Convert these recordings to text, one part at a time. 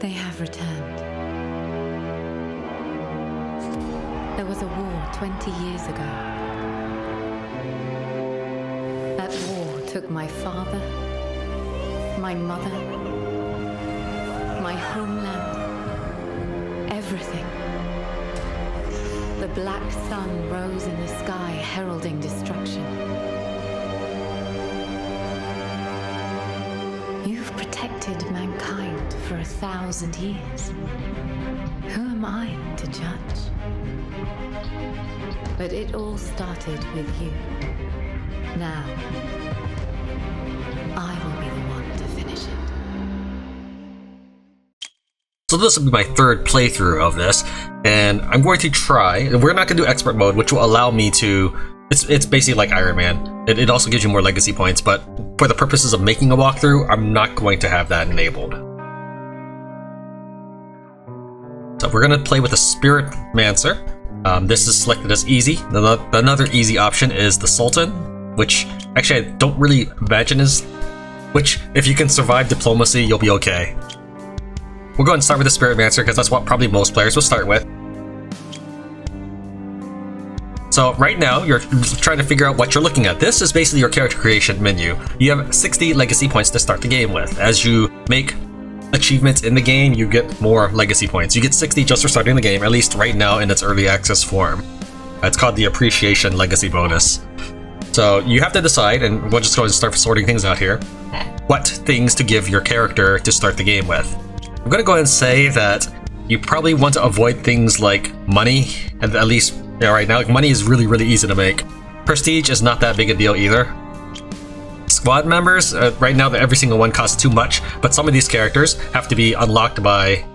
They have returned. There was a war 20 years ago. That war took my father, my mother, my homeland, everything. The black sun rose in the sky, heralding destruction. You've protected mankind for 1,000 years. Who am I to judge? But it all started with you. Now, I will be the one to finish it. So this will be my third playthrough of this, and I'm going to try, and we're not going to do expert mode, which will allow me to, it's basically like Iron Man. It also gives you more legacy points, but for the purposes of making a walkthrough, I'm not going to have that enabled. So we're going to play with the Spiritmancer. This is selected as easy. Another easy option is the Sultan, which actually I don't really imagine is, which if you can survive diplomacy, you'll be okay. We'll go ahead and start with the Spiritmancer because that's what probably most players will start with. So right now, you're trying to figure out what you're looking at. This is basically your character creation menu. You have 60 legacy points to start the game with. As you make achievements in the game, you get more legacy points. You get 60 just for starting the game, at least right now in its early access form. It's called the Appreciation Legacy Bonus. So you have to decide, and we'll just go and start sorting things out here, what things to give your character to start the game with. I'm going to go ahead and say that you probably want to avoid things like money, and at least right now, money is really, really easy to make. Prestige is not that big a deal either. Squad members, right now every single one costs too much, but some of these characters have to be unlocked by,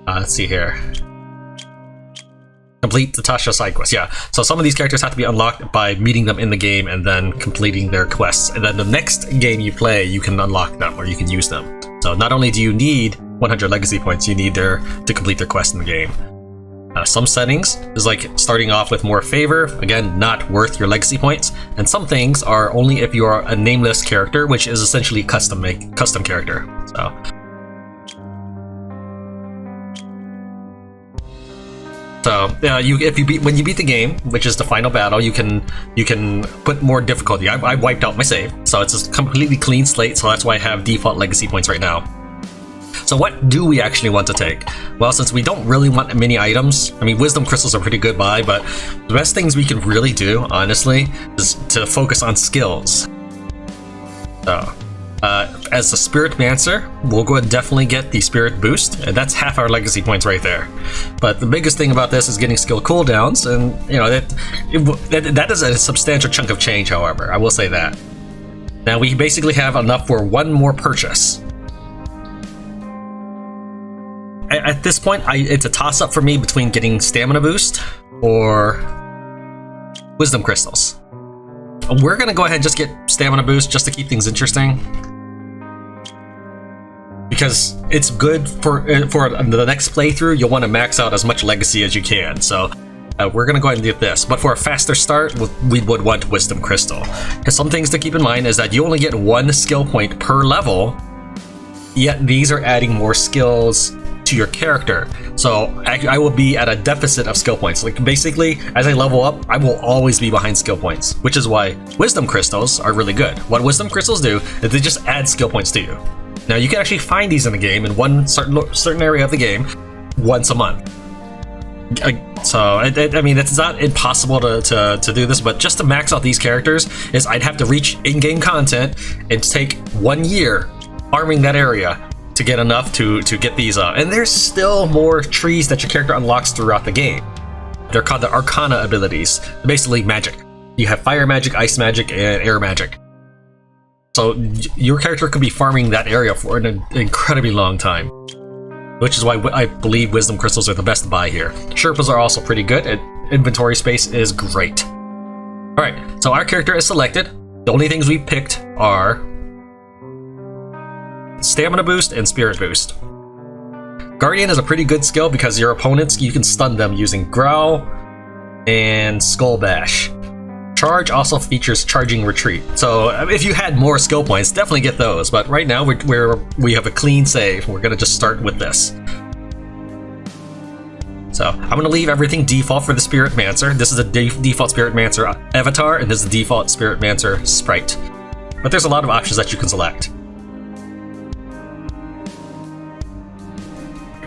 let's see here. Complete the Tasha side quest, yeah. So some of these characters have to be unlocked by meeting them in the game and then completing their quests. And then the next game you play, you can unlock them or you can use them. So not only do you need 100 legacy points, you need to complete their quest in the game. Some settings is like starting off with more favor, again, not worth your legacy points. And some things are only if you are a nameless character, which is essentially custom character. When you beat the game, which is the final battle, you can put more difficulty. I wiped out my save, so it's a completely clean slate. So that's why I have default legacy points right now. So what do we actually want to take? Well, since we don't really want many items, I mean, wisdom crystals are pretty good buy, but the best things we can really do, honestly, is to focus on skills. So, as the Spiritmancer, we'll go ahead and definitely get the Spirit Boost, and that's half our legacy points right there. But the biggest thing about this is getting skill cooldowns, and you know that is a substantial chunk of change. However, I will say that. Now we basically have enough for one more purchase. At this point, it's a toss-up for me between getting Stamina Boost or Wisdom Crystals. We're going to go ahead and just get Stamina Boost just to keep things interesting. Because it's good for the next playthrough, you'll want to max out as much legacy as you can. So we're going to go ahead and get this. But for a faster start, we would want Wisdom Crystal. Because some things to keep in mind is that you only get 1 skill point per level, yet these are adding more skills to your character. So I will be at a deficit of skill points. Like basically, as I level up, I will always be behind skill points, which is why Wisdom Crystals are really good. What Wisdom Crystals do is they just add skill points to you. Now you can actually find these in the game in one certain area of the game once a month. So I mean, it's not impossible to do this, but just to max out these characters is I'd have to reach in-game content and take 1 year farming that area to get enough to get these and there's still more trees that your character unlocks throughout the game. They're called the Arcana abilities. They're basically magic. You have fire magic, ice magic, and air magic. So your character could be farming that area for an incredibly long time, which is why I believe Wisdom Crystals are the best buy here. Sherpas are also pretty good, and inventory space is great. Alright, so our character is selected. The only things we picked are Stamina Boost and Spirit Boost. Guardian is a pretty good skill because your opponents, you can stun them using Growl and Skull Bash. Charge also features charging retreat. So if you had more skill points, definitely get those. But right now we have a clean save. We're gonna just start with this. So I'm gonna leave everything default for the Spiritmancer. This is a default Spiritmancer avatar, and this is the default Spiritmancer sprite. But there's a lot of options that you can select.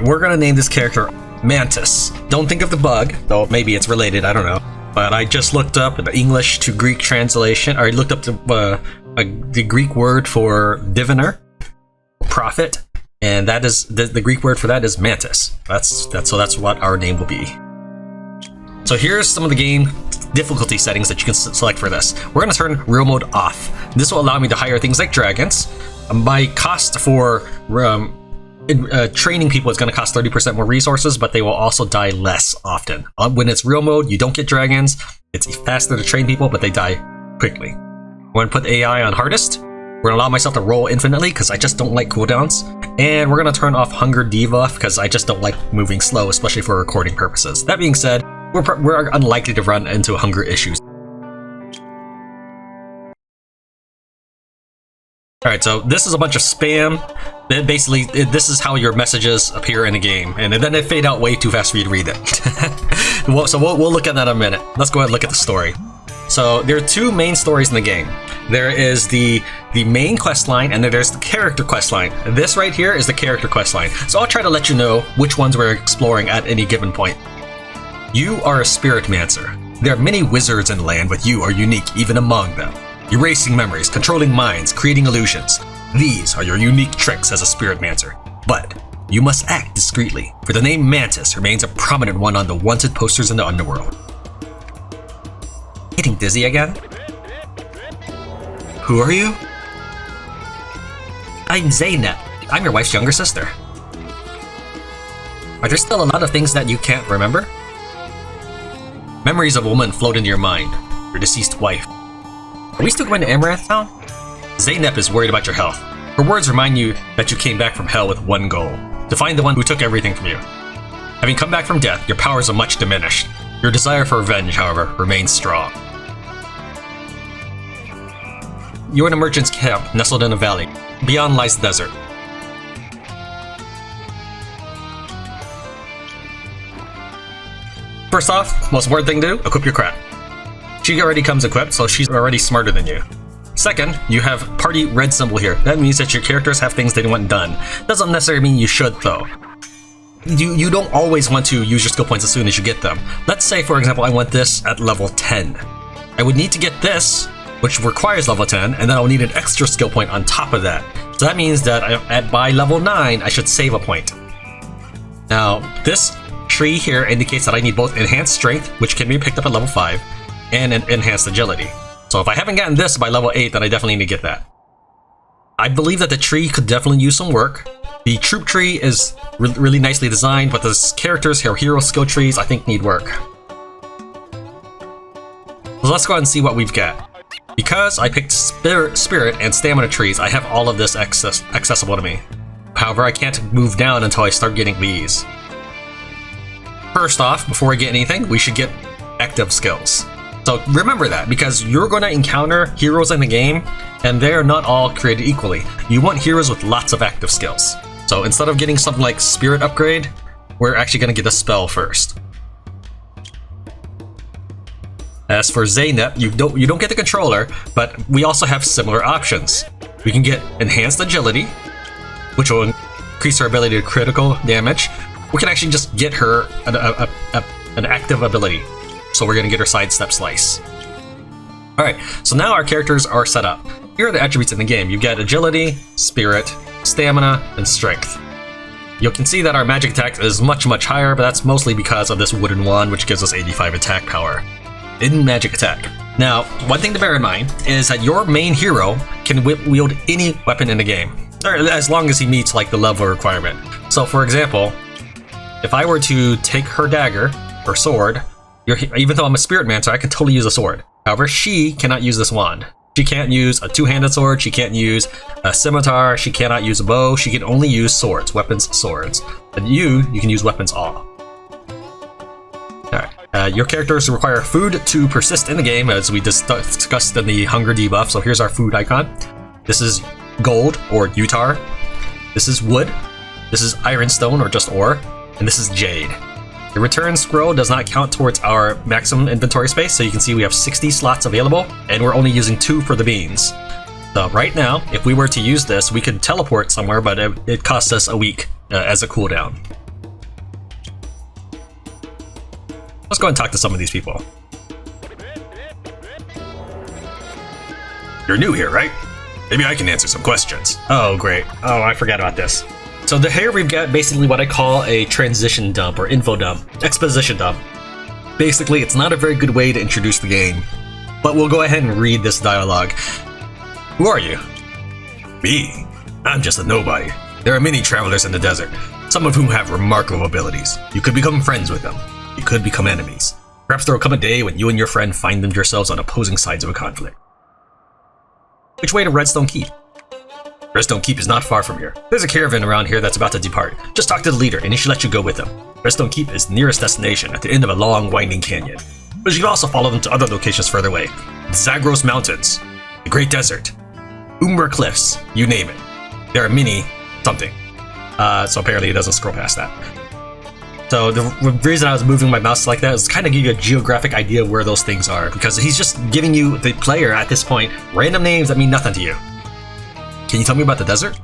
We're gonna name this character Mantis. Don't think of the bug, though maybe it's related, I don't know. But I just looked up the English to Greek translation, or I looked up the Greek word for diviner, prophet, and that is the Greek word for that is mantis. That's what our name will be. So here's some of the game difficulty settings that you can select for this. We're going to turn real mode off. This will allow me to hire things like dragons. My cost for training people is going to cost 30% more resources, but they will also die less often. When it's real mode, you don't get dragons. It's faster to train people, but they die quickly. I'm going to put AI on hardest. We're going to allow myself to roll infinitely because I just don't like cooldowns. And we're going to turn off Hunger Debuff because I just don't like moving slow, especially for recording purposes. That being said, we're unlikely to run into hunger issues. Alright, so this is a bunch of spam. Basically, this is how your messages appear in the game, and then they fade out way too fast for you to read it. So we'll look at that in a minute. Let's go ahead and look at the story. So there are two main stories in the game. There is the main quest line, and then there's the character quest line. This right here is the character quest line. So I'll try to let you know which ones we're exploring at any given point. You are a Spiritmancer. There are many wizards in the land, but you are unique even among them. Erasing memories, controlling minds, creating illusions. These are your unique tricks as a Spiritmancer. But you must act discreetly, for the name Mantis remains a prominent one on the wanted posters in the underworld. Getting dizzy again? Who are you? I'm Zeynep. I'm your wife's younger sister. Are there still a lot of things that you can't remember? Memories of a woman float into your mind. Your deceased wife. Are we still going to Amaranth Town? Zeynep is worried about your health. Her words remind you that you came back from hell with one goal. To find the one who took everything from you. Having come back from death, your powers are much diminished. Your desire for revenge, however, remains strong. You're in a merchant's camp, nestled in a valley. Beyond lies the desert. First off, most important thing to do, equip your crap. She already comes equipped, so she's already smarter than you. Second, you have party red symbol here. That means that your characters have things they want done. Doesn't necessarily mean you should, though. You don't always want to use your skill points as soon as you get them. Let's say, for example, I want this at level 10. I would need to get this, which requires level 10, and then I'll need an extra skill point on top of that. So that means that by level 9, I should save a point. Now, this tree here indicates that I need both enhanced strength, which can be picked up at level 5, and an enhanced agility. So if I haven't gotten this by level 8, then I definitely need to get that. I believe that the tree could definitely use some work. The troop tree is really nicely designed, but the characters, hero skill trees, I think need work. So let's go ahead and see what we've got. Because I picked spirit and stamina trees, I have all of this accessible to me. However, I can't move down until I start getting these. First off, before we get anything, we should get active skills. So remember that, because you're going to encounter heroes in the game, and they're not all created equally. You want heroes with lots of active skills. So instead of getting something like Spirit Upgrade, we're actually going to get a spell first. As for Zeynep, you don't get the controller, but we also have similar options. We can get Enhanced Agility, which will increase her ability to critical damage. We can actually just get her an active ability. So we're going to get her Sidestep Slice. Alright, so now our characters are set up. Here are the attributes in the game. You've got Agility, Spirit, Stamina, and Strength. You can see that our magic attack is much higher, but that's mostly because of this wooden wand, which gives us 85 attack power in magic attack. Now, one thing to bear in mind is that your main hero can wield any weapon in the game, or as long as he meets like the level requirement. So for example, if I were to take her dagger, or sword, even though I'm a Spiritmancer, I can totally use a sword. However, she cannot use this wand. She can't use a two-handed sword, she can't use a scimitar, she cannot use a bow, she can only use swords, weapons, swords. But you can use weapons all. Alright, Your characters require food to persist in the game, as we discussed in the hunger debuff. So here's our food icon. This is gold, or utar. This is wood. This is ironstone, or just ore. And this is jade. The return scroll does not count towards our maximum inventory space, so you can see we have 60 slots available, and we're only using 2 for the beans. So right now, if we were to use this, we could teleport somewhere, but it costs us a week as a cooldown. Let's go and talk to some of these people. You're new here, right? Maybe I can answer some questions. Oh, great. Oh, I forgot about this. So here we've got basically what I call a transition dump or info dump, exposition dump. Basically, it's not a very good way to introduce the game, but we'll go ahead and read this dialogue. Who are you? Me? I'm just a nobody. There are many travelers in the desert, some of whom have remarkable abilities. You could become friends with them. You could become enemies. Perhaps there will come a day when you and your friend find yourselves on opposing sides of a conflict. Which way to Redstone Keep? Redstone Keep is not far from here. There's a caravan around here that's about to depart. Just talk to the leader and he should let you go with him. Redstone Keep is the nearest destination at the end of a long, winding canyon. But you can also follow them to other locations further away. The Zagros Mountains, the Great Desert, Umber Cliffs, you name it. There are many something. So apparently it doesn't scroll past that. So the reason I was moving my mouse like that is to kind of give you a geographic idea of where those things are, because he's just giving you, the player at this point, random names that mean nothing to you. Can you tell me about the desert?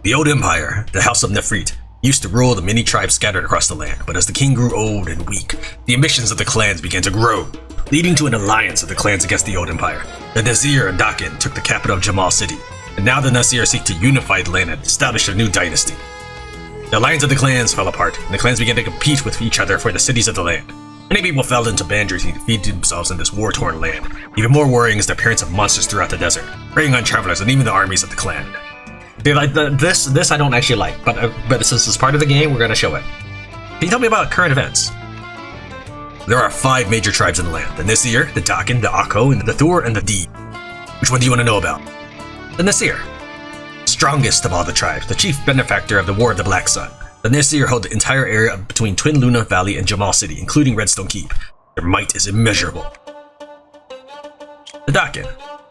The old empire, the House of Nefrit, used to rule the many tribes scattered across the land, but as the king grew old and weak, the ambitions of the clans began to grow, leading to an alliance of the clans against the old empire. The Nasir and Dakin took the capital of Jamal City, and now the Nasir seek to unify the land and establish a new dynasty. The alliance of the clans fell apart, and the clans began to compete with each other for the cities of the land. Many people fell into bandages to feed themselves in this war-torn land. Even more worrying is the appearance of monsters throughout the desert, preying on travelers and even the armies of the clan. This I don't actually like, but since it's part of the game, we're going to show it. Can you tell me about current events? There are 5 major tribes in the land: the Nasir, the Dakin, the Akko, and the Thur, and the Deeb. Which one do you want to know about? The Nasir. Strongest of all the tribes, the chief benefactor of the War of the Black Sun. The Nasir hold the entire area between Twin Luna Valley and Jamal City, including Redstone Keep. Their might is immeasurable. The Dakin.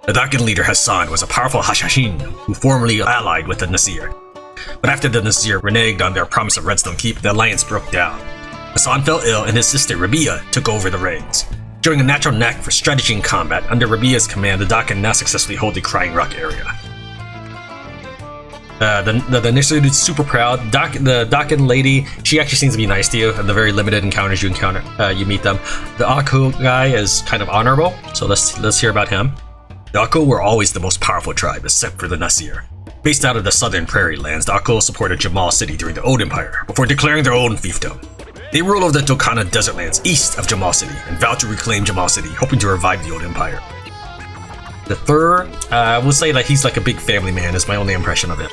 The Dakin leader Hassan was a powerful Hashashin who formerly allied with the Nasir. But after the Nasir reneged on their promise of Redstone Keep, the alliance broke down. Hassan fell ill and his sister Rabia took over the reins. Showing a natural knack for strategy and combat, under Rabia's command, the Dakin now successfully hold the Crying Rock area. The Nasir is super proud. The Dakin lady, she actually seems to be nice to you in the very limited encounters you meet them. The Akko guy is kind of honorable, so let's hear about him. The Akko were always the most powerful tribe, except for the Nasir. Based out of the southern prairie lands, the Akko supported Jamal City during the Old Empire, before declaring their own fiefdom. They rule over the Tokana desert lands east of Jamal City, and vowed to reclaim Jamal City, hoping to revive the Old Empire. The Thur, I will say that he's like a big family man, is my only impression of it.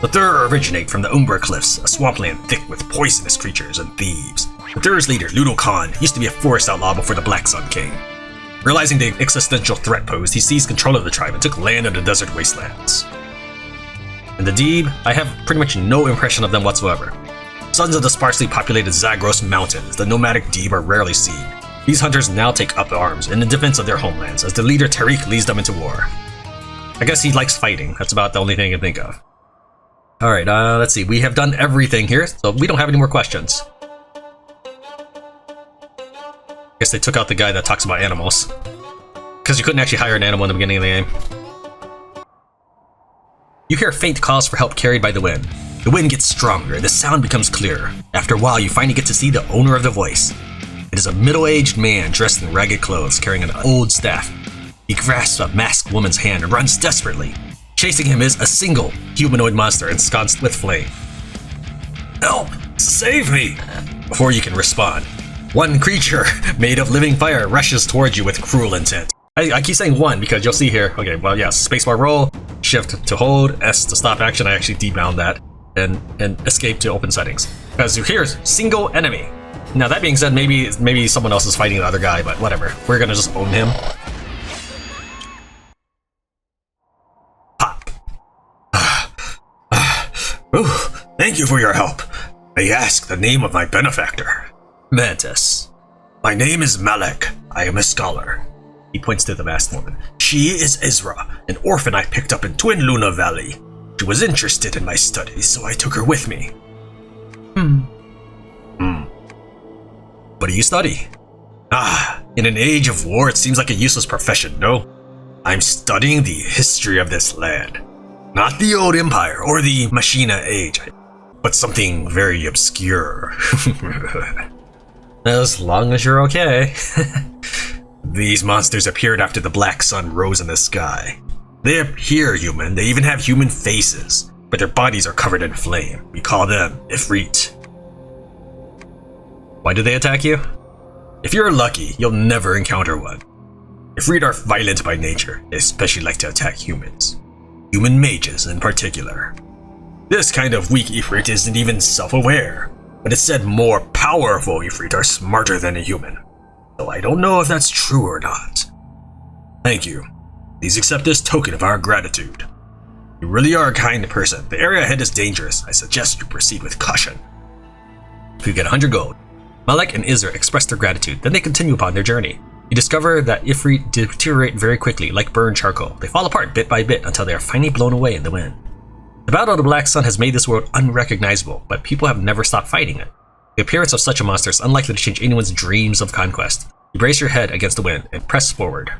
The Thur originate from the Umber Cliffs, a swampland thick with poisonous creatures and thieves. The Thur's leader, Ludo Khan, used to be a forest outlaw before the Black Sun came. Realizing the existential threat posed, he seized control of the tribe and took land in the desert wastelands. And the Deeb, I have pretty much no impression of them whatsoever. Sons of the sparsely populated Zagros Mountains, the nomadic Deeb are rarely seen. These hunters now take up arms in the defense of their homelands, as the leader Tariq leads them into war. I guess he likes fighting, that's about the only thing I can think of. Alright, let's see, we have done everything here, so we don't have any more questions. I guess they took out the guy that talks about animals. Because you couldn't actually hire an animal in the beginning of the game. You hear faint calls for help carried by the wind. The wind gets stronger, the sound becomes clearer. After a while, you finally get to see the owner of the voice. It is a middle-aged man dressed in ragged clothes, carrying an old staff. He grasps a masked woman's hand and runs desperately. Chasing him is a single humanoid monster ensconced with flame. Help! Save me! Before you can respond, one creature made of living fire rushes towards you with cruel intent. I keep saying one because you'll see here. Okay, well, yes, spacebar roll, shift to hold, S to stop action. I actually debound that, and escape to open settings. Because here's single enemy. Now that being said, maybe someone else is fighting the other guy, but whatever. We're gonna just own him. Ooh, thank you for your help. May I ask the name of my benefactor? Mantis. My name is Malek. I am a scholar. He points to the masked woman. She is Ezra, an orphan I picked up in Twin Luna Valley. She was interested in my studies, so I took her with me. What do you study? In an age of war, it seems like a useless profession, no? I'm studying the history of this land. Not the old empire or the Machina age, but something very obscure. As long as you're okay. These monsters appeared after the black sun rose in the sky. They appear human, they even have human faces, but their bodies are covered in flame. We call them Ifrit. Why do they attack you? If you're lucky, you'll never encounter one. Ifrit are violent by nature, they especially like to attack humans. Human mages in particular. This kind of weak Ifrit isn't even self-aware, but it's said more powerful Ifrit are smarter than a human. So I don't know if that's true or not. Thank you. Please accept this token of our gratitude. You really are a kind person. The area ahead is dangerous. I suggest you proceed with caution. You get 100 gold. Malek and Izra express their gratitude, then they continue upon their journey. You discover that Ifrit deteriorate very quickly, like burned charcoal. They fall apart bit by bit until they are finally blown away in the wind. The Battle of the Black Sun has made this world unrecognizable, but people have never stopped fighting it. The appearance of such a monster is unlikely to change anyone's dreams of conquest. You brace your head against the wind and press forward.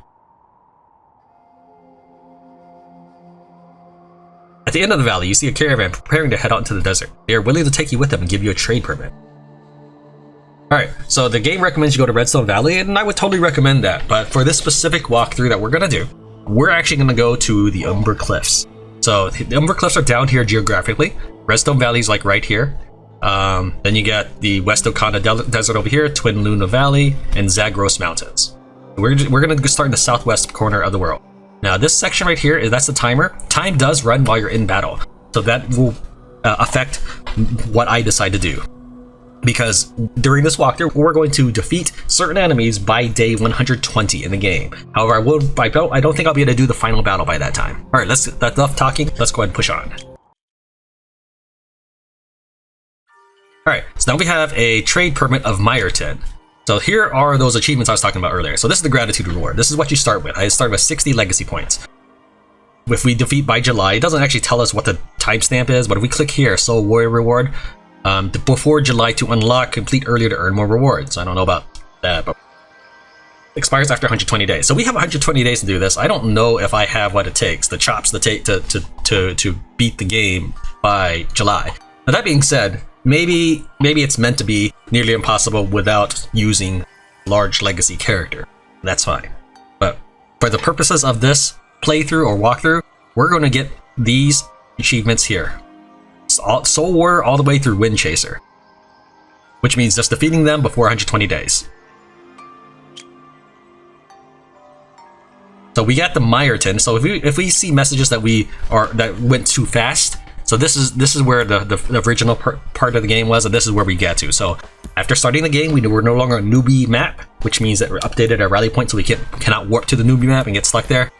At the end of the valley, you see a caravan preparing to head out into the desert. They are willing to take you with them and give you a trade permit. Alright, so the game recommends you go to Redstone Valley, and I would totally recommend that, but for this specific walkthrough that we're going to do, we're actually going to go to the Umber Cliffs. So the Umber Cliffs are down here geographically. Redstone Valley is like right here. Then you get the West Okana Desert over here, Twin Luna Valley, and Zagros Mountains. We're going to start in the southwest corner of the world. Now this section right here, that's the timer. Time does run while you're in battle, so that will affect what I decide to do. Because during this walkthrough, we're going to defeat certain enemies by day 120 in the game. However, I don't think I'll be able to do the final battle by that time. All right, that's enough talking. Let's go ahead and push on. All right, so now we have a trade permit of Meyerton. So here are those achievements I was talking about earlier. So this is the gratitude reward. This is what you start with. I start with 60 legacy points. If we defeat by July, it doesn't actually tell us what the timestamp is, but if we click here, Soul Warrior reward, before July to unlock, complete earlier to earn more rewards. I don't know about that, but expires after 120 days. So we have 120 days to do this. I don't know if I have what it takes, the chops to take to beat the game by July. Now that being said, maybe it's meant to be nearly impossible without using large legacy character. That's fine. But for the purposes of this playthrough or walkthrough, we're going to get these achievements here. Soul Warrior all the way through Wind Chaser, which means just defeating them before 120 days. So we got the Meyerton. So if we see messages that went too fast, so this is where the original part of the game was, and this is where we get to. So after starting the game, we're no longer a newbie map, which means that we're updated our rally point, so we cannot warp to the newbie map and get stuck there.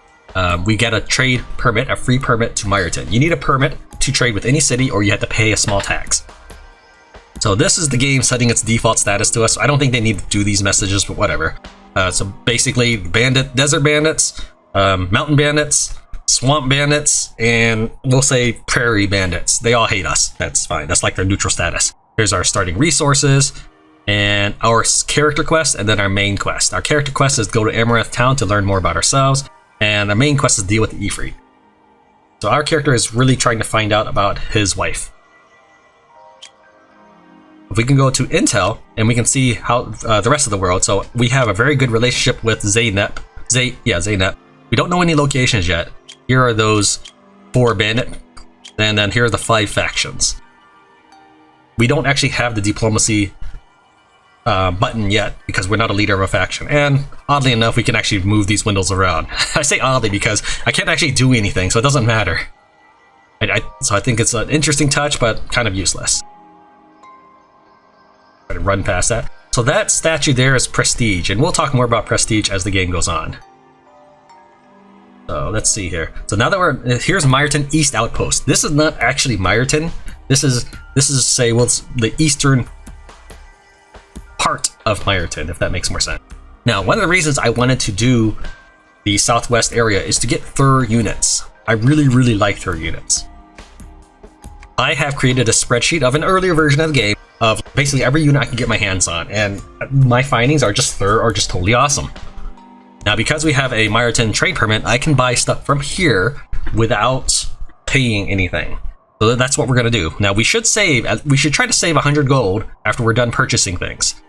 We get a trade permit, a free permit to Meyerton. You need a permit to trade with any city, or you have to pay a small tax. So this is the game setting its default status to us. I don't think they need to do these messages, but whatever. So basically, desert bandits, mountain bandits, swamp bandits, and we'll say prairie bandits. They all hate us. That's fine. That's like their neutral status. Here's our starting resources and our character quest, and then our main quest. Our character quest is go to Amaranth Town to learn more about ourselves, and our main quest is deal with the Ifrit. So our character is really trying to find out about his wife. If we can go to Intel, and we can see how the rest of the world. So we have a very good relationship with Zeynep. Zeynep. We don't know any locations yet. Here are those 4 bandit, and then here are the 5 factions. We don't actually have the diplomacy button yet because we're not a leader of a faction, and oddly enough we can actually move these windows around. I say oddly because I can't actually do anything, so it doesn't matter. So I think it's an interesting touch, but kind of useless. Try to run past that. So that statue there is prestige, and we'll talk more about prestige as the game goes on. So let's see here. So now that here's Meyerton East Outpost. This is not actually Meyerton. This is say, well, it's the eastern part of Meyerton, if that makes more sense. Now, one of the reasons I wanted to do the southwest area is to get fur units. I really, really like fur units. I have created a spreadsheet of an earlier version of the game of basically every unit I can get my hands on, and my findings are just totally awesome. Now, because we have a Meyerton trade permit, I can buy stuff from here without paying anything. So that's what we're gonna do. Now, we should try to save 100 gold after we're done purchasing things.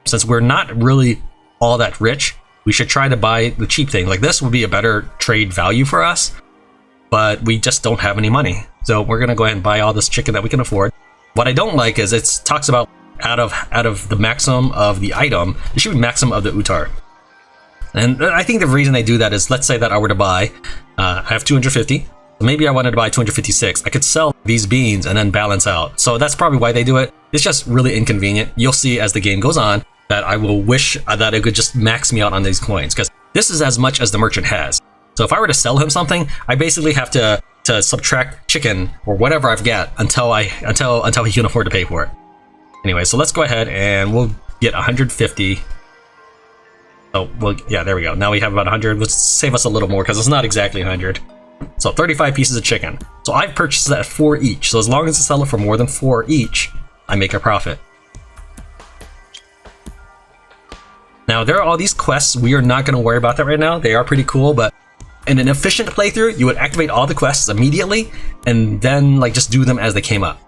Since we're not really all that rich, we should try to buy the cheap thing. Like this would be a better trade value for us, but we just don't have any money. So we're gonna go ahead and buy all this chicken that we can afford. What I don't like is it talks about out of the maximum of the item, it should be maximum of the utar. And I think the reason they do that is, let's say that I were to buy, I have 250. Maybe I wanted to buy 256. I could sell these beans and then balance out. So that's probably why they do it. It's just really inconvenient. You'll see as the game goes on that I will wish that it could just max me out on these coins, because this is as much as the merchant has. So if I were to sell him something, I basically have to subtract chicken or whatever I've got until he can afford to pay for it. Anyway, so let's go ahead and we'll get 150. Oh, well, yeah, there we go. Now we have about 100. Let's save us a little more because it's not exactly 100. So 35 pieces of chicken. So I've purchased that 4 each. So as long as I sell it for more than 4 each, I make a profit. Now there are all these quests. We are not going to worry about that right now. They are pretty cool, but in an efficient playthrough, you would activate all the quests immediately and then like just do them as they came up.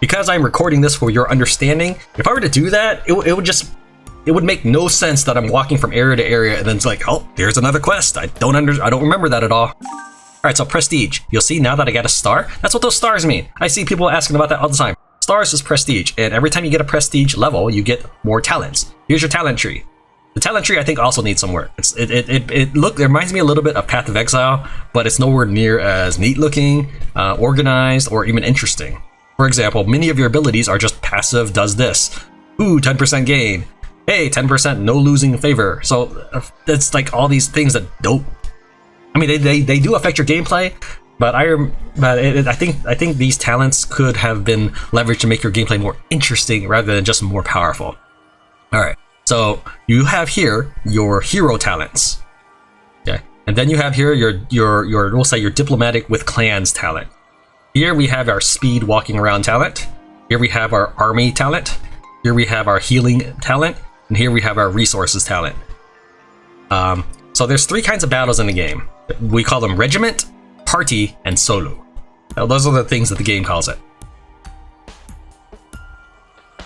Because I'm recording this for your understanding, if I were to do that, it would make no sense that I'm walking from area to area and then it's like, oh, there's another quest. I don't remember that at all. All right, so prestige. You'll see now that I got a star. That's what those stars mean. I see people asking about that all the time. Stars is prestige, and every time you get a prestige level, you get more talents. Here's your talent tree. The talent tree, I think, also needs some work. It reminds me a little bit of Path of Exile, but it's nowhere near as neat looking, organized, or even interesting. For example, many of your abilities are just passive does this. Ooh, 10% gain. Hey, 10% no losing favor. So it's like all these things that don't. I mean, they do affect your gameplay, but I think these talents could have been leveraged to make your gameplay more interesting rather than just more powerful. All right. So you have here your hero talents, okay, and then you have here your we'll say your diplomatic with clans talent. Here we have our speed walking around talent. Here we have our army talent. Here we have our healing talent, and here we have our resources talent. So there's 3 kinds of battles in the game. We call them regiment, party, and solo. Now, those are the things that the game calls it.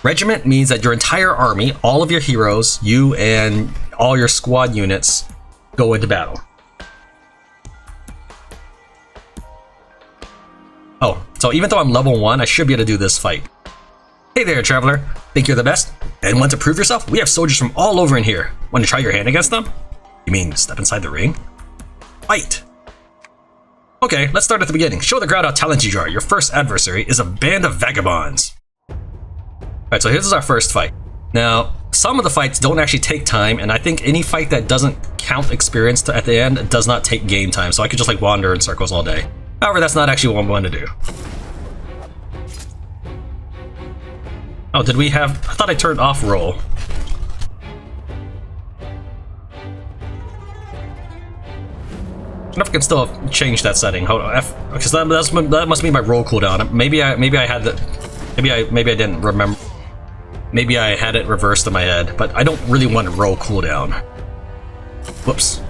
Regiment means that your entire army, all of your heroes, you and all your squad units go into battle. Oh, so even though I'm level 1, I should be able to do this fight. Hey there, traveler. Think you're the best? And want to prove yourself? We have soldiers from all over in here. Want to try your hand against them? You mean step inside the ring? Fight! Okay, let's start at the beginning. Show the crowd how talented you are. Your first adversary is a band of vagabonds. Alright, so here's our first fight. Now, some of the fights don't actually take time, and I think any fight that doesn't count experience at the end does not take game time, so I could just like wander in circles all day. However, that's not actually what I'm going to do. Oh, did we have... I thought I turned off roll. I don't know if I can still change that setting. Hold on, F, because that must be my roll cooldown. Maybe I had that. Maybe I didn't remember. Maybe I had it reversed in my head, but I don't really want to roll cooldown. Whoops.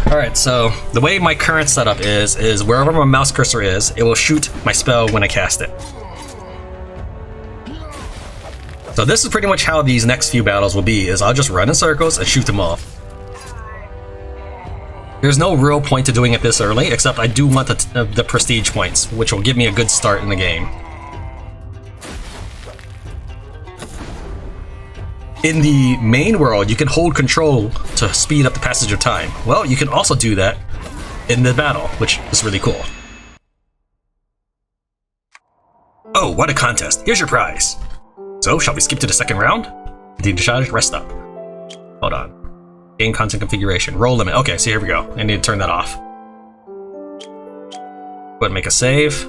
All right, so the way my current setup is wherever my mouse cursor is, it will shoot my spell when I cast it. So this is pretty much how these next few battles will be. Is I'll just run in circles and shoot them off. There's no real point to doing it this early, except I do want the prestige points, which will give me a good start in the game. In the main world, you can hold control to speed up the passage of time. Well, you can also do that in the battle, which is really cool. Oh, what a contest. Here's your prize. So, shall we skip to the second round? Continue to charge, rest up. Hold on. Game content configuration, roll limit. Okay, so here we go. I need to turn that off. Go ahead and make a save.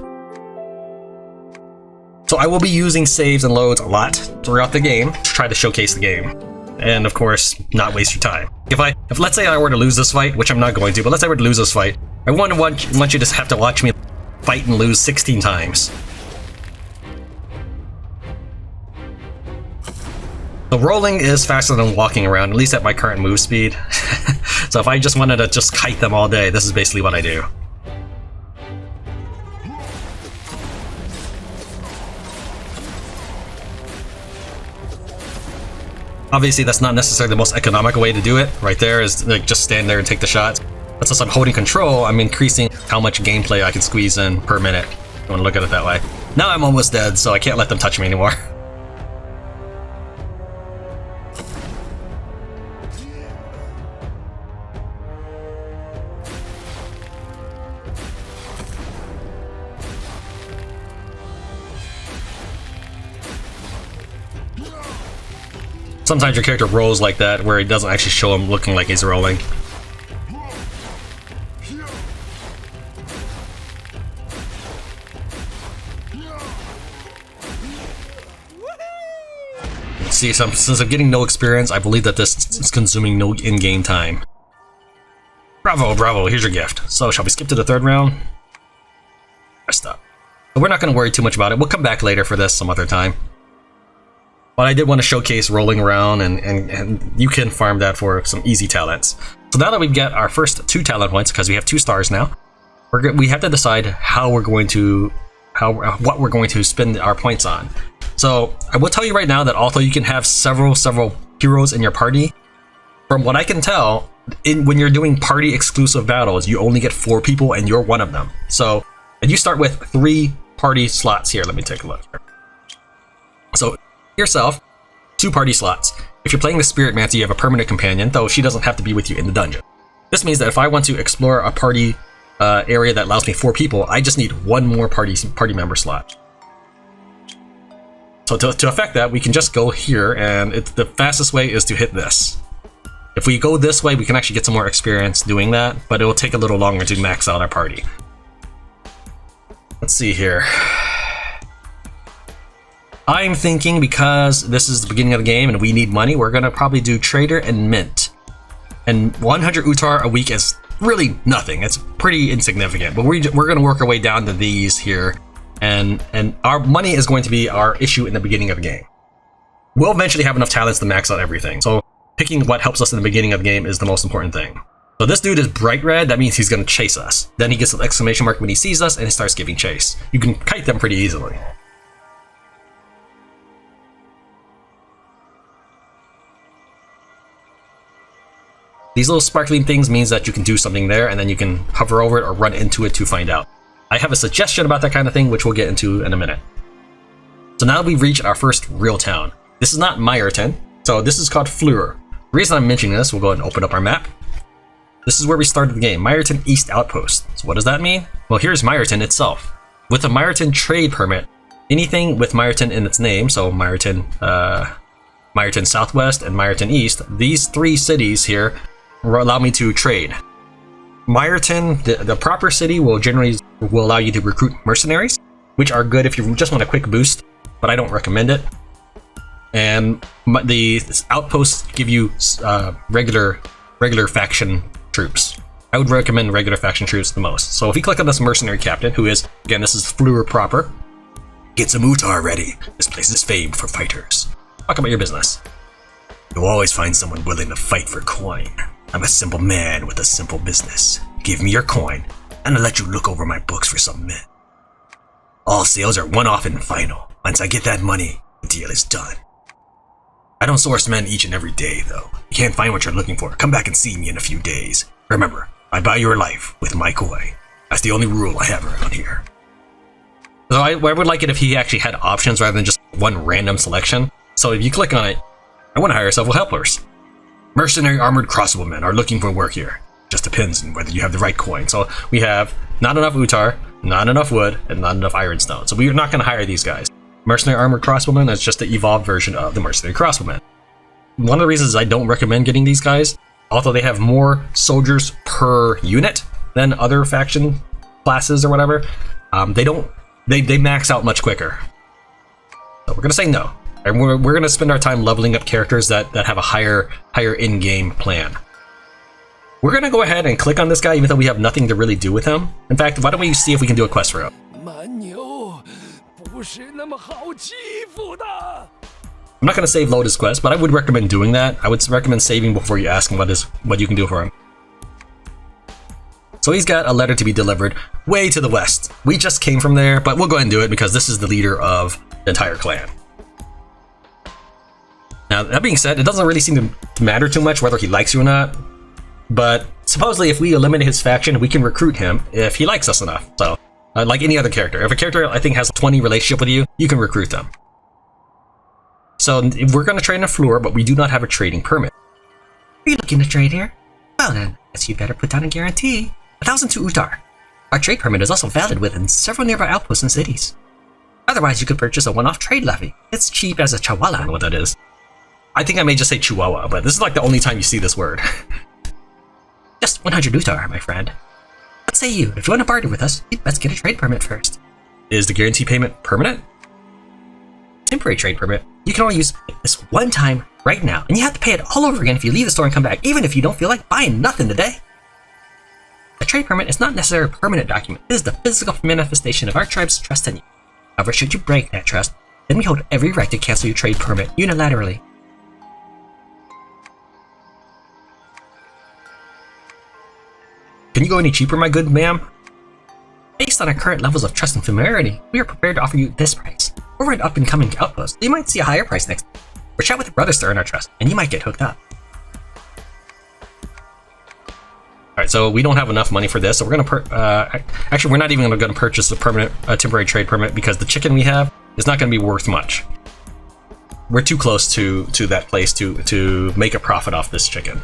So I will be using saves and loads a lot throughout the game to try to showcase the game. And of course, not waste your time. If let's say I were to lose this fight, which I'm not going to, but let's say I were to lose this fight, I want you to have to watch me fight and lose 16 times. So rolling is faster than walking around, at least at my current move speed. So if I just wanted to just kite them all day, this is basically what I do. Obviously, that's not necessarily the most economical way to do it. Right there is like just stand there and take the shots. But since I'm holding control, I'm increasing how much gameplay I can squeeze in per minute. You want to look at it that way. Now I'm almost dead, so I can't let them touch me anymore. Sometimes your character rolls like that, where it doesn't actually show him looking like he's rolling. See, since I'm getting no experience, I believe that this is consuming no in-game time. Bravo, bravo, here's your gift. So, shall we skip to the third round? Rest up. But we're not going to worry too much about it. We'll come back later for this some other time. But I did want to showcase rolling around, and you can farm that for some easy talents. So now that we've got our first 2 talent points, because we have 2 stars now, we have to decide what we're going to spend our points on. So I will tell you right now that although you can have several heroes in your party, from what I can tell, when you're doing party exclusive battles, you only get 4 people, and you're one of them. So, and you start with 3 party slots here. Let me take a look. So yourself 2 party slots. If you're playing the Spiritmancer, you have a permanent companion, though she doesn't have to be with you in the dungeon. This means that if I want to explore a party area that allows me 4 people, I just need 1 more party member slot. So to affect that, we can just go here, and the fastest way is to hit this. If we go this way, we can actually get some more experience doing that, but it will take a little longer to max out our party. Let's see here. I'm thinking because this is the beginning of the game and we need money, we're going to probably do Trader and Mint. And 100 Utar a week is really nothing. It's pretty insignificant, but we're going to work our way down to these here. And our money is going to be our issue in the beginning of the game. We'll eventually have enough talents to max out everything. So picking what helps us in the beginning of the game is the most important thing. So this dude is bright red. That means he's going to chase us. Then he gets an exclamation mark when he sees us and he starts giving chase. You can kite them pretty easily. These little sparkling things means that you can do something there, and then you can hover over it or run into it to find out. I have a suggestion about that kind of thing, which we'll get into in a minute. So now we've reached our first real town. This is not Meyerton, so this is called Fleur. The reason I'm mentioning this, we'll go ahead and open up our map. This is where we started the game, Meyerton East Outpost. So what does that mean? Well, here's Meyerton itself. With a Meyerton trade permit, anything with Meyerton in its name, so Meyerton Southwest and Meyerton East, these 3 cities here allow me to trade. Meyerton, the proper city, will allow you to recruit mercenaries, which are good if you just want a quick boost, but I don't recommend it. And the outposts give you regular faction troops. I would recommend regular faction troops the most. So if you click on this mercenary captain, who is, again, this is Fleur proper, get some Utar ready. This place is famed for fighters. Talk about your business. You'll always find someone willing to fight for coin. I'm a simple man with a simple business. Give me your coin, and I'll let you look over my books for some mint. All sales are one-off and final. Once I get that money, the deal is done. I don't source men each and every day, though. You can't find what you're looking for. Come back and see me in a few days. Remember, I buy your life with my coin. That's the only rule I have around here. So I would like it if he actually had options rather than just one random selection. So if you click on it, I want to hire several helpers. Mercenary armored crossbowmen are looking for work here. Just depends on whether you have the right coin. So we have not enough Utar, not enough wood, and not enough ironstone. So we're not going to hire these guys. Mercenary armored crossbowmen is just the evolved version of the mercenary crossbowmen. One of the reasons I don't recommend getting these guys, although they have more soldiers per unit than other faction classes or whatever, they max out much quicker. So we're gonna say no. And we're gonna spend our time leveling up characters that have a higher in-game plan. We're gonna go ahead and click on this guy even though we have nothing to really do with him. In fact, why don't we see if we can do a quest for him? I'm not gonna save load his quest, but I would recommend doing that. I would recommend saving before you ask him what you can do for him. So he's got a letter to be delivered way to the west. We just came from there, but we'll go ahead and do it because this is the leader of the entire clan. Now, that being said, it doesn't really seem to matter too much whether he likes you or not, but supposedly if we eliminate his faction, we can recruit him if he likes us enough. So, like any other character. If a character, I think, has a 20 relationship with you, you can recruit them. So, we're going to trade in a floor, but we do not have a trading permit. Are you looking to trade here? Well then, I guess you better put down a guarantee. 1,000 to Utar. Our trade permit is also valid within several nearby outposts and cities. Otherwise, you could purchase a one-off trade levy. It's cheap as a chihuahua. I don't know what that is. I think I may just say chihuahua, but this is like the only time you see this word. Just 100 Utar, my friend. What say you? If you want to barter with us, you'd best get a trade permit first. Is the guarantee payment permanent? Temporary trade permit. You can only use it this one time right now, and you have to pay it all over again if you leave the store and come back, even if you don't feel like buying nothing today. A trade permit is not necessarily a permanent document. It is the physical manifestation of our tribe's trust in you. However, should you break that trust, then we hold every right to cancel your trade permit unilaterally. Can you go any cheaper, my good ma'am? Based on our current levels of trust and familiarity, we are prepared to offer you this price. We're an up-and-coming outpost, so you might see a higher price next time. Or chat with your brothers to earn our trust, and you might get hooked up. Alright, so we don't have enough money for this, so we're gonna actually, we're not even gonna purchase a temporary trade permit because the chicken we have is not gonna be worth much. We're too close to that place to make a profit off this chicken.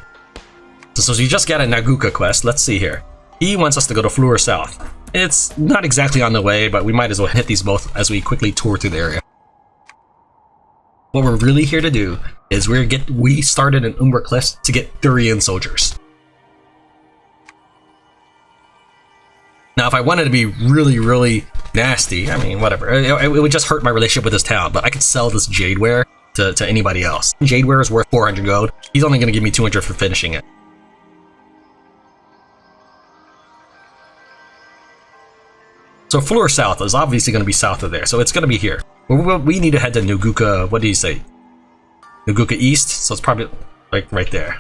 So you just got a Naguka quest. Let's see here. He wants us to go to Fleur South. It's not exactly on the way, but we might as well hit these both as we quickly tour through the area. What we're really here to do is we started in Umber Cliffs to get Thurian soldiers. Now, if I wanted to be really, really nasty, I mean, whatever. It would just hurt my relationship with this town, but I could sell this jadeware to anybody else. Jadeware is worth 400 gold. He's only going to give me 200 for finishing it. So Fleur South is obviously going to be south of there, so it's going to be here. We need to head to Naguka, what do you say? Naguka East, so it's probably like right there.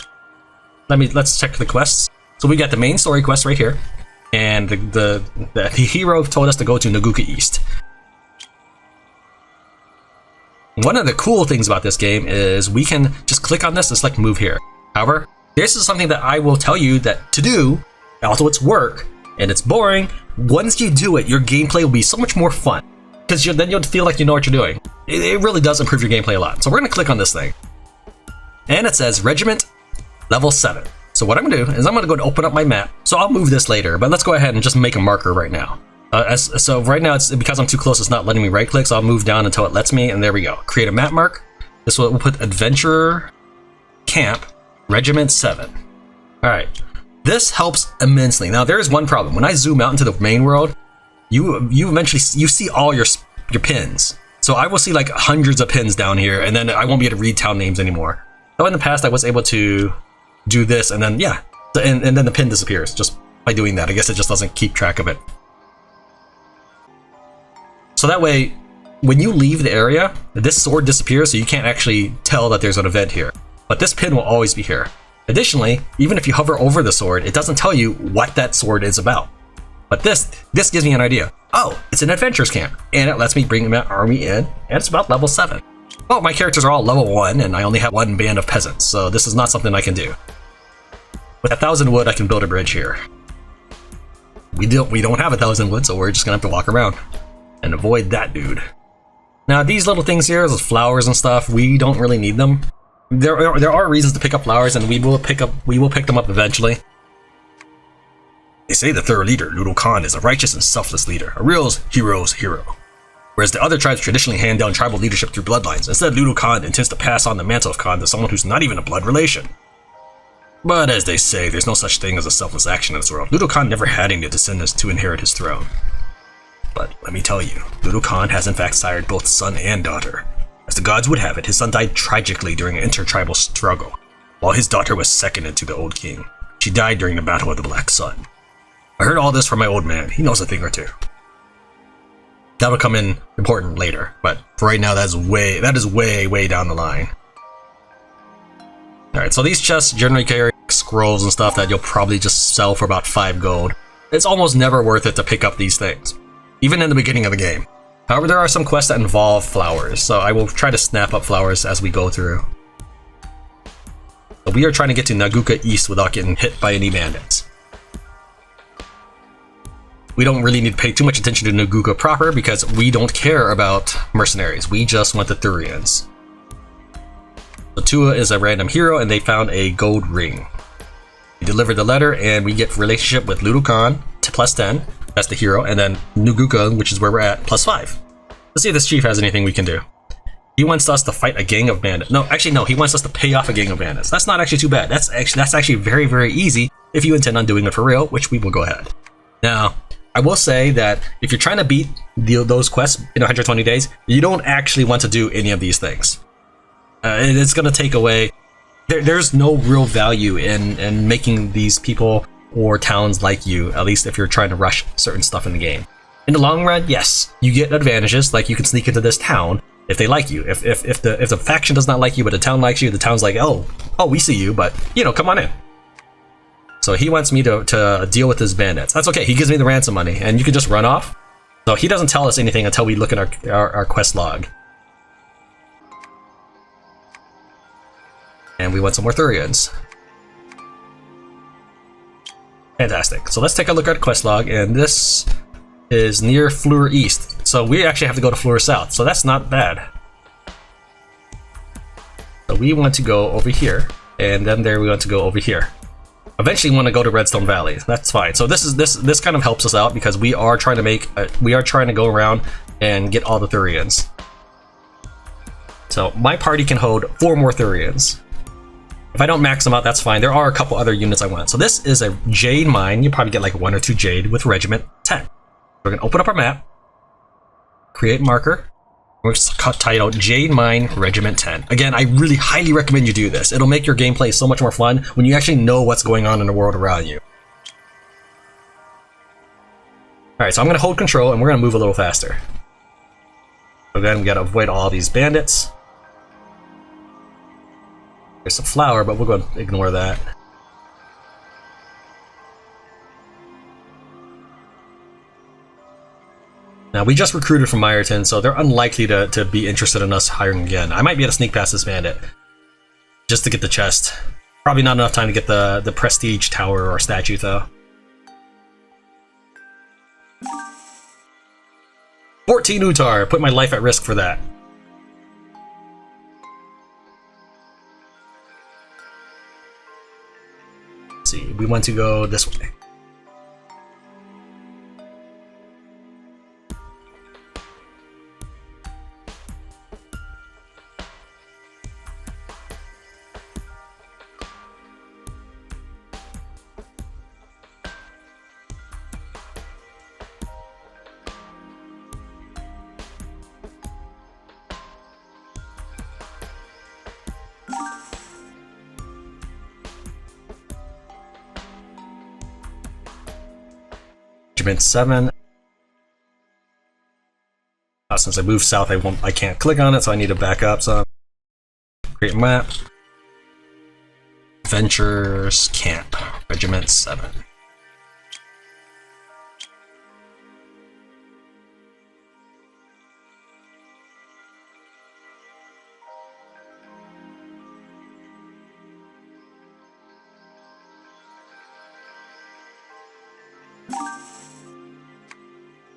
Let's check the quests. So we got the main story quest right here, and the hero told us to go to Naguka East. One of the cool things about this game is we can just click on this and select move here. However, this is something that I will tell you that to do, although it's work, and it's boring, once you do it, your gameplay will be so much more fun. Because then you'll feel like you know what you're doing. It really does improve your gameplay a lot. So we're going to click on this thing. And it says Regiment Level 7. So what I'm going to do is I'm going to go and open up my map. So I'll move this later, but let's go ahead and just make a marker right now. So right now, because I'm too close, it's not letting me right click, so I'll move down until it lets me, and there we go. Create a map mark. This will put Adventurer Camp Regiment 7. Alright. This helps immensely. Now there is one problem. When I zoom out into the main world, you eventually see all your pins. So I will see like hundreds of pins down here, and then I won't be able to read town names anymore. So in the past, I was able to do this, and then yeah, and then the pin disappears just by doing that. I guess it just doesn't keep track of it. So that way, when you leave the area, this sword disappears, so you can't actually tell that there's an event here. But this pin will always be here. Additionally, even if you hover over the sword, it doesn't tell you what that sword is about. But this gives me an idea. Oh, it's an adventurers camp, and it lets me bring my army in, and it's about level 7. Well, my characters are all level 1, and I only have one band of peasants, so this is not something I can do. With 1,000 wood, I can build a bridge here. We don't have 1,000 wood, so we're just gonna have to walk around and avoid that dude. Now, these little things here, those flowers and stuff, we don't really need them. There are reasons to pick up flowers, and we will pick them up eventually. They say the third leader, Ludo Khan, is a righteous and selfless leader, a real hero's hero. Whereas the other tribes traditionally hand down tribal leadership through bloodlines, instead Ludo Khan intends to pass on the mantle of Khan to someone who's not even a blood relation. But as they say, there's no such thing as a selfless action in this world. Ludo Khan never had any descendants to inherit his throne. But let me tell you, Ludo Khan has in fact sired both son and daughter. As the gods would have it, his son died tragically during an intertribal struggle, while his daughter was seconded to the old king. She died during the Battle of the Black Sun. I heard all this from my old man. He knows a thing or two. That'll come in important later, but for right now, that is way down the line. Alright, so these chests generally carry scrolls and stuff that you'll probably just sell for about 5 gold. It's almost never worth it to pick up these things, even in the beginning of the game. However, there are some quests that involve flowers, so I will try to snap up flowers as we go through. But we are trying to get to Naguka East without getting hit by any bandits. We don't really need to pay too much attention to Naguka proper because we don't care about mercenaries. We just want the Thurians. So Tua is a random hero and they found a gold ring. We delivered the letter and we get relationship with Ludo Khan to +10. That's the hero. And then Naguka, which is where we're at, +5. Let's see if this chief has anything we can do. He wants us to fight a gang of bandits. No, actually no, he wants us to pay off a gang of bandits. That's not actually too bad. That's actually very easy if you intend on doing it for real, which we will go ahead. Now, I will say that if you're trying to beat those quests in 120 days, you don't actually want to do any of these things. It's going to take away... There's no real value in making these people or towns like you, at least if you're trying to rush certain stuff in the game. In the long run, yes, you get advantages, like you can sneak into this town if they like you. If the faction does not like you but the town likes you, the town's like, oh, we see you, but, you know, come on in. So he wants me to deal with his bandits. That's okay, he gives me the ransom money, and you can just run off. So he doesn't tell us anything until we look at our quest log. And we want some more Thurians. Fantastic. So let's take a look at quest log, and this is near Fleur East. So we actually have to go to Fleur South, so that's not bad. So we want to go over here, and then there we want to go over here. Eventually, we want to go to Redstone Valley. That's fine. So this kind of helps us out because we are trying to go around and get all the Thurians. So my party can hold 4 more Thurians. If I don't max them out, that's fine. There are a couple other units I want. So this is a Jade Mine. You probably get like 1 or 2 Jade with Regiment 10. We're gonna open up our map, create marker. We're titled Jade Mine Regiment 10. Again, I really highly recommend you do this. It'll make your gameplay so much more fun when you actually know what's going on in the world around you. Alright, so I'm gonna hold control and we're gonna move a little faster. Again, we gotta avoid all these bandits. There's a flower, but we'll go ahead and ignore that. Now, we just recruited from Meyerton, so they're unlikely to be interested in us hiring again. I might be able to sneak past this bandit just to get the chest. Probably not enough time to get the prestige tower or statue, though. 14 Utar! Put my life at risk for that. Let's see, we want to go this way. Regiment 7. Since I moved south, I can't click on it, so I need to back up. So create map. Adventures Camp, Regiment 7.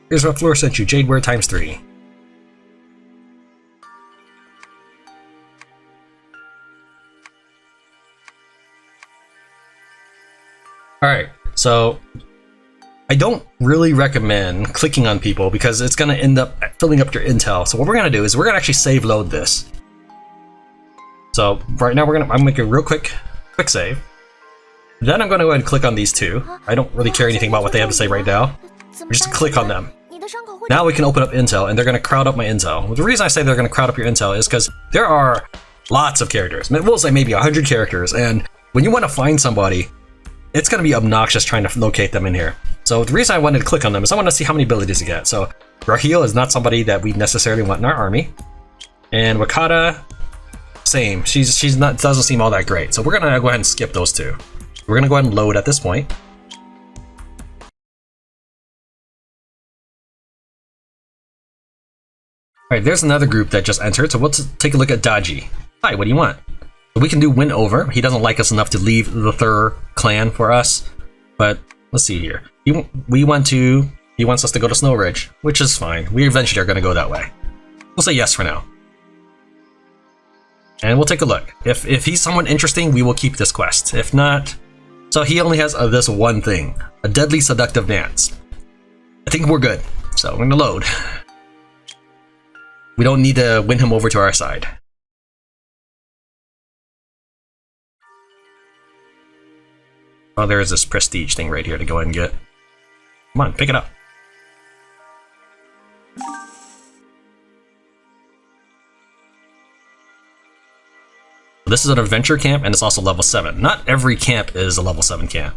Here's what Fleur sent you, Jadeware ×3. Alright, so I don't really recommend clicking on people because it's going to end up filling up your intel. So what we're going to do is we're going to actually save load this. So right now I'm going to make a real quick save. Then I'm going to go ahead and click on these two. I don't really care anything about what they have to say right now. Just click on them. Now we can open up intel, and they're going to crowd up my intel. Well, the reason I say they're going to crowd up your intel is because there are lots of characters. We'll say maybe 100 characters, and when you want to find somebody, it's going to be obnoxious trying to locate them in here. So the reason I wanted to click on them is I want to see how many abilities you get. So Raheel is not somebody that we necessarily want in our army. And Wakata, same. She's not, doesn't seem all that great. So we're going to go ahead and skip those two. We're going to go ahead and load at this point. Alright, there's another group that just entered, so let's take a look at Daji. Hi, what do you want? So we can do win over. He doesn't like us enough to leave the Thur clan for us. But let's see here. He wants us to go to Snow Ridge, which is fine. We eventually are going to go that way. We'll say yes for now. And we'll take a look. If he's someone interesting, we will keep this quest. If not, so he only has this one thing. A deadly seductive dance. I think we're good. So we're going to load. We don't need to win him over to our side. Oh, there is this prestige thing right here to go ahead and get. Come on, pick it up. This is an adventure camp, and it's also level 7. Not every camp is a level 7 camp.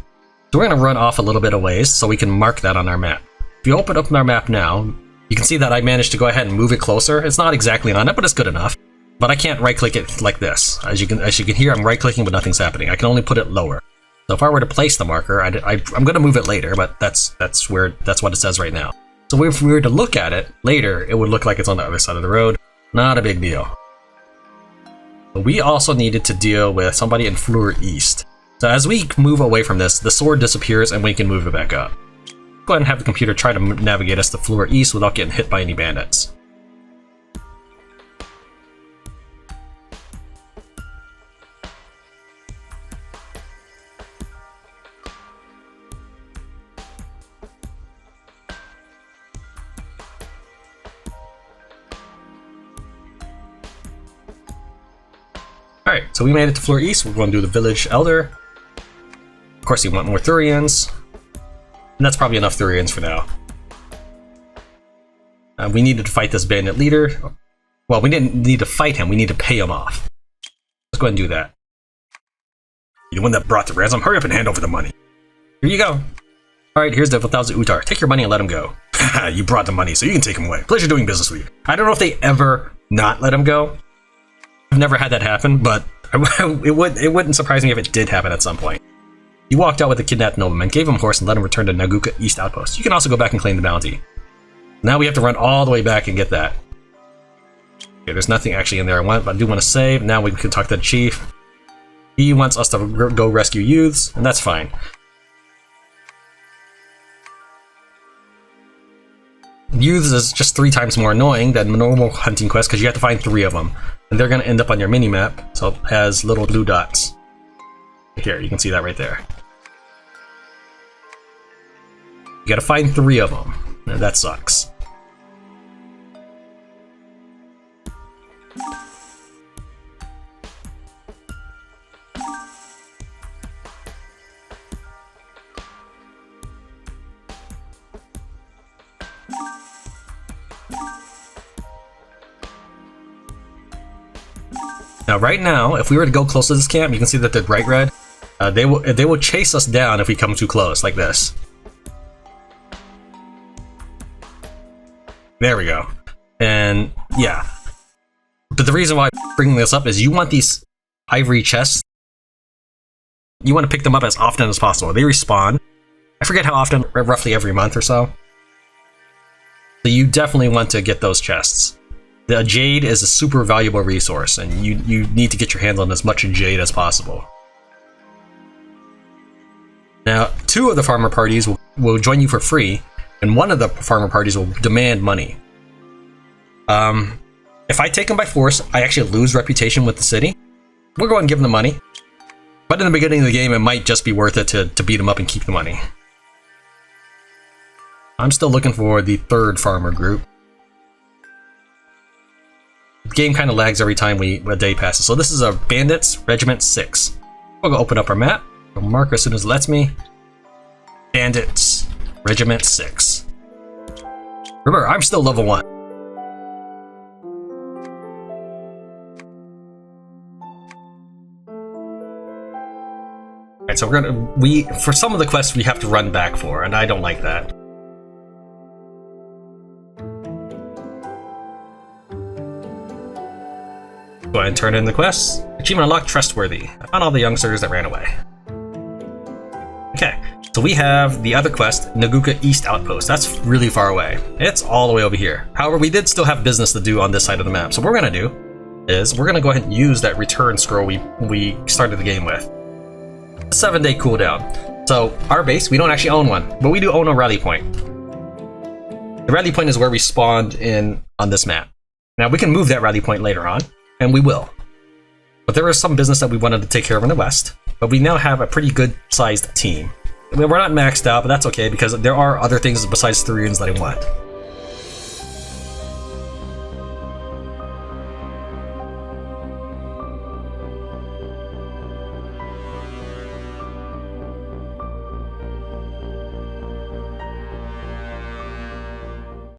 So we're going to run off a little bit of ways so we can mark that on our map. If you open up our map now, you can see that I managed to go ahead and move it closer. It's not exactly on it, but it's good enough. But I can't right-click it like this. As you can hear, I'm right-clicking, but nothing's happening. I can only put it lower. So if I were to place the marker, I'm going to move it later, but that's what it says right now. So if we were to look at it later, it would look like it's on the other side of the road. Not a big deal. But we also needed to deal with somebody in Fleur East. So as we move away from this, the sword disappears and we can move it back up. Go ahead and have the computer try to navigate us to Fleur East without getting hit by any bandits. Alright, so we made it to Fleur East. We're going to do the village elder. Of course, you want more Thurians. And that's probably enough Thurians for now. We needed to fight this bandit leader. Well, we didn't need to fight him, we need to pay him off. Let's go ahead and do that. You're the one that brought the ransom. Hurry up and hand over the money. Here you go. Alright, here's the 1,000 Utar. Take your money and let him go. You brought the money, so you can take him away. Pleasure doing business with you. I don't know if they ever not let him go. I've never had that happen, but it wouldn't surprise me if it did happen at some point. You walked out with the kidnapped nobleman, gave him a horse, and let him return to Naguka East Outpost. You can also go back and claim the bounty. Now we have to run all the way back and get that. Okay, there's nothing actually in there I want, but I do want to save. Now we can talk to the chief. He wants us to go rescue youths, and that's fine. Youths is just 3 times more annoying than normal hunting quests because you have to find 3 of them. And they're going to end up on your mini-map, so it has little blue dots. Here, you can see that right there. You gotta find 3 of them, and that sucks. Now, right now, if we were to go close to this camp, you can see that they're bright red. They will chase us down if we come too close, like this. There we go. And yeah. But the reason why I'm bringing this up is you want these ivory chests. You want to pick them up as often as possible. They respawn. I forget how often, roughly every month or so. So you definitely want to get those chests. The jade is a super valuable resource, and you need to get your hands on as much jade as possible. Now, 2 of the farmer parties will join you for free, and 1 of the farmer parties will demand money. If I take them by force, I actually lose reputation with the city. We'll go ahead and give them the money. But in the beginning of the game, it might just be worth it to beat them up and keep the money. I'm still looking for the 3rd farmer group. The game kind of lags every time a day passes. So this is a Bandits Regiment 6. We'll go open up our map. We'll mark as soon as it lets me. Bandits Regiment 6. Remember, I'm still level 1. Alright, so for some of the quests we have to run back for, and I don't like that. Go ahead and turn in the quests. Achievement unlocked, trustworthy. I found all the youngsters that ran away. Okay, so we have the other quest, Naguka East Outpost. That's really far away. It's all the way over here. However, we did still have business to do on this side of the map. So what we're gonna do is we're gonna go ahead and use that return scroll we started the game with. 7-day cooldown. So our base, we don't actually own one, but we do own a rally point. The rally point is where we spawned in on this map. Now we can move that rally point later on, and we will. But there was some business that we wanted to take care of in the west, but we now have a pretty good sized team. I mean, we're not maxed out, but that's okay because there are other things besides 3 runes that I want.